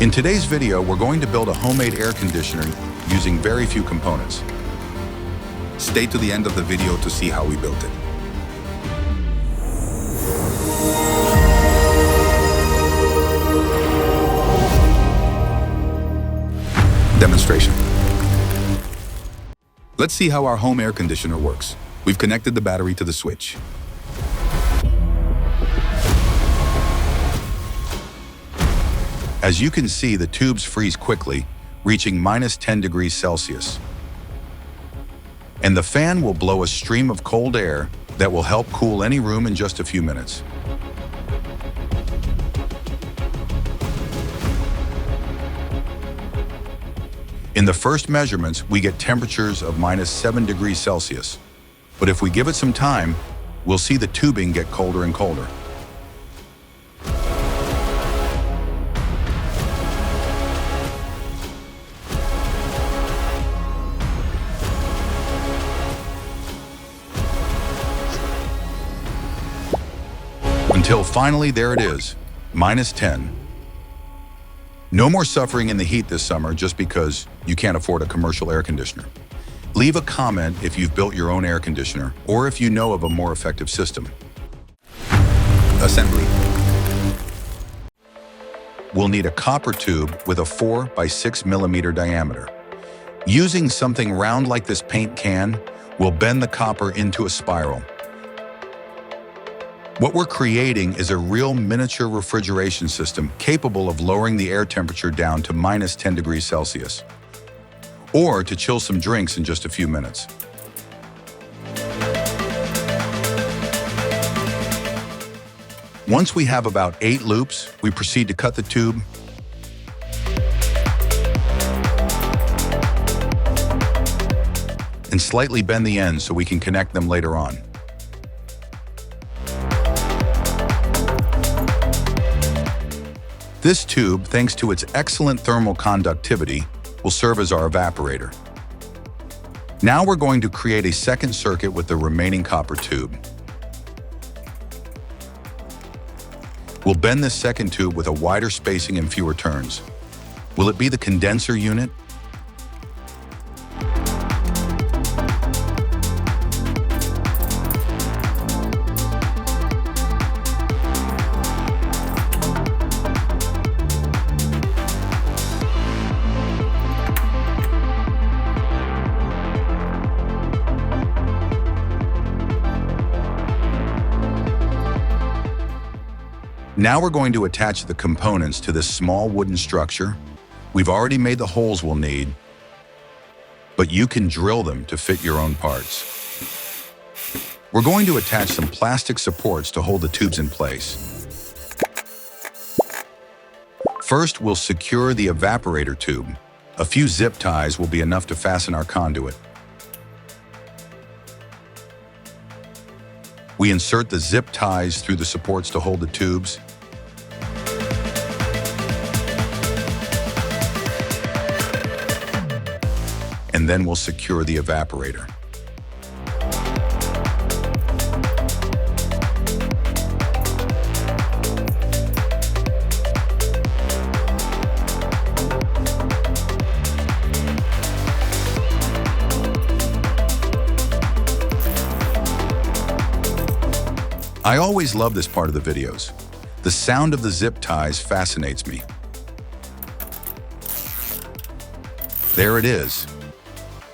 In today's video, we're going to build a homemade air conditioner using very few components. Stay to the end of the video to see how we built it. Demonstration. Let's see how our home air conditioner works. We've connected the battery to the switch. As you can see, the tubes freeze quickly, reaching -10 degrees Celsius. And the fan will blow a stream of cold air that will help cool any room in just a few minutes. In the first measurements, we get temperatures of -7 degrees Celsius. But if we give it some time, we'll see the tubing get colder and colder. Until finally, there it is, -10. No more suffering in the heat this summer just because you can't afford a commercial air conditioner. Leave a comment if you've built your own air conditioner or if you know of a more effective system. Assembly. We'll need a copper tube with a 4 by 6 millimeter diameter. Using something round like this paint can, we'll bend the copper into a spiral. What we're creating is a real miniature refrigeration system capable of lowering the air temperature down to -10 degrees Celsius, or to chill some drinks in just a few minutes. Once we have about 8 loops, we proceed to cut the tube and slightly bend the ends so we can connect them later on. This tube, thanks to its excellent thermal conductivity, will serve as our evaporator. Now we're going to create a second circuit with the remaining copper tube. We'll bend this second tube with a wider spacing and fewer turns. Will it be the condenser unit? Now we're going to attach the components to this small wooden structure. We've already made the holes we'll need, but you can drill them to fit your own parts. We're going to attach some plastic supports to hold the tubes in place. First, we'll secure the evaporator tube. A few zip ties will be enough to fasten our conduit. We insert the zip ties through the supports to hold the tubes. And then we'll secure the evaporator. I always love this part of the videos. The sound of the zip ties fascinates me. There it is.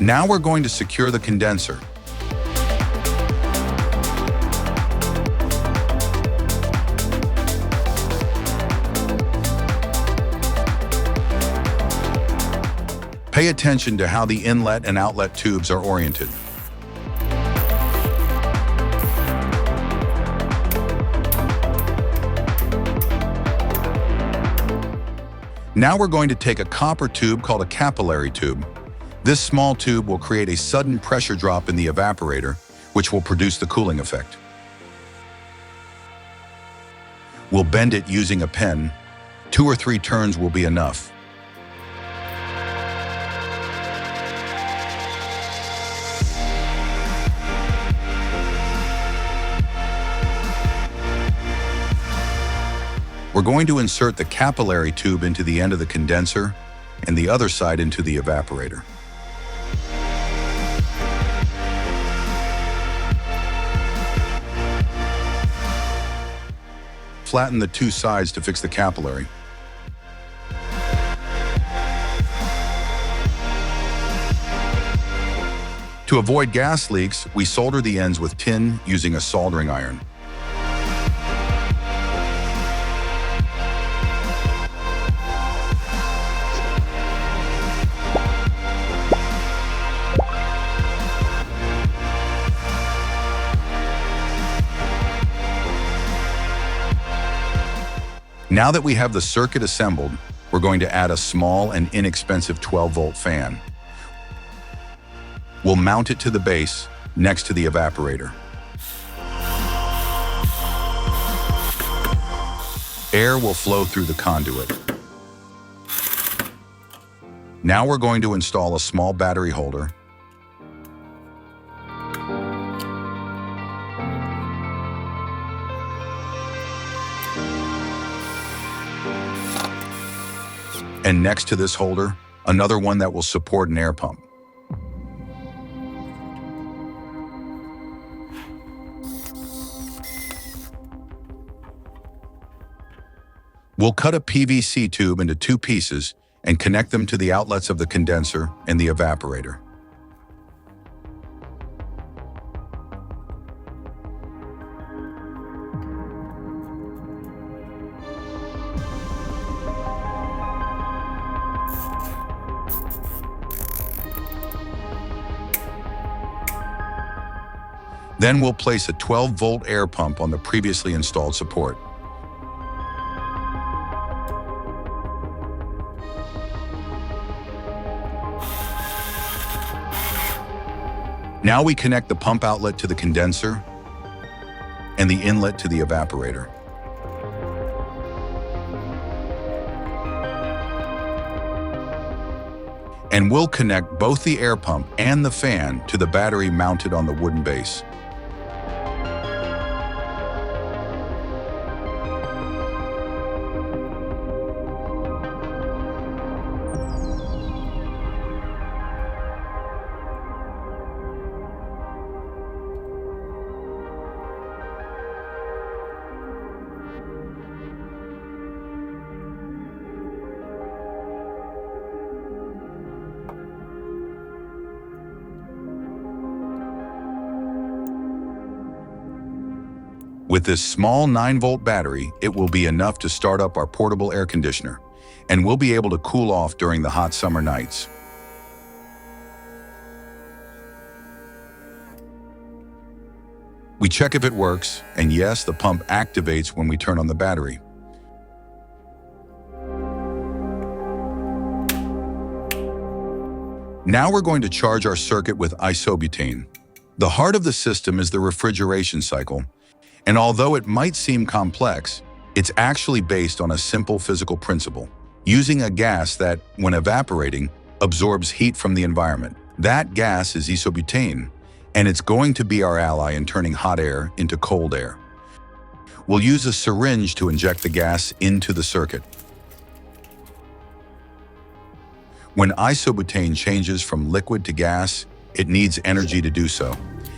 Now we're going to secure the condenser. Pay attention to how the inlet and outlet tubes are oriented. Now we're going to take a copper tube called a capillary tube. This small tube will create a sudden pressure drop in the evaporator, which will produce the cooling effect. We'll bend it using a pen. 2 or 3 turns will be enough. We're going to insert the capillary tube into the end of the condenser and the other side into the evaporator. Flatten the two sides to fix the capillary. To avoid gas leaks, we solder the ends with tin using a soldering iron. Now that we have the circuit assembled, we're going to add a small and inexpensive 12-volt fan. We'll mount it to the base next to the evaporator. Air will flow through the conduit. Now we're going to install a small battery holder. And next to this holder, another one that will support an air pump. We'll cut a PVC tube into two pieces and connect them to the outlets of the condenser and the evaporator. Then we'll place a 12-volt air pump on the previously installed support. Now we connect the pump outlet to the condenser and the inlet to the evaporator. And we'll connect both the air pump and the fan to the battery mounted on the wooden base. With this small 9-volt battery, it will be enough to start up our portable air conditioner, and we'll be able to cool off during the hot summer nights. We check if it works, and yes, the pump activates when we turn on the battery. Now we're going to charge our circuit with isobutane. The heart of the system is the refrigeration cycle, and although it might seem complex, it's actually based on a simple physical principle, using a gas that, when evaporating, absorbs heat from the environment. That gas is isobutane, and it's going to be our ally in turning hot air into cold air. We'll use a syringe to inject the gas into the circuit. When isobutane changes from liquid to gas, it needs energy to do so,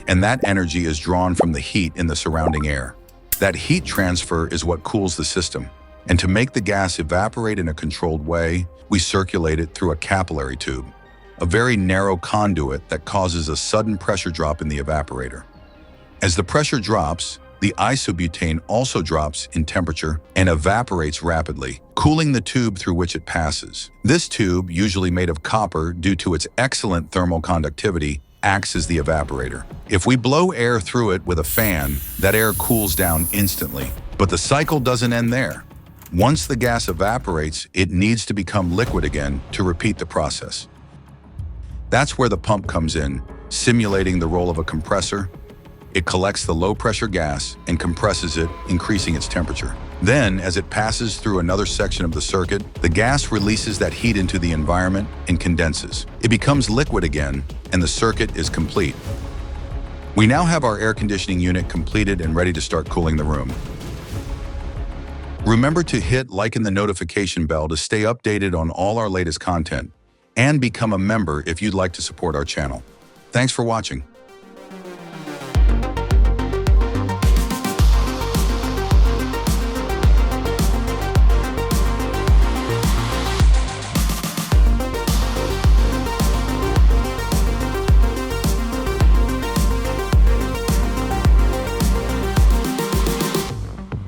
and that energy is drawn from the heat in the surrounding air. That heat transfer is what cools the system, and to make the gas evaporate in a controlled way, we circulate it through a capillary tube, a very narrow conduit that causes a sudden pressure drop in the evaporator. As the pressure drops, the isobutane also drops in temperature and evaporates rapidly, cooling the tube through which it passes. This tube, usually made of copper due to its excellent thermal conductivity, acts as the evaporator. If we blow air through it with a fan, that air cools down instantly. But the cycle doesn't end there. Once the gas evaporates, it needs to become liquid again to repeat the process. That's where the pump comes in, simulating the role of a compressor. It collects the low-pressure gas and compresses it, increasing its temperature. Then, as it passes through another section of the circuit, the gas releases that heat into the environment and condenses. It becomes liquid again, and the circuit is complete. We now have our air conditioning unit completed and ready to start cooling the room. Remember to hit like and the notification bell to stay updated on all our latest content, and become a member if you'd like to support our channel. Thanks for watching.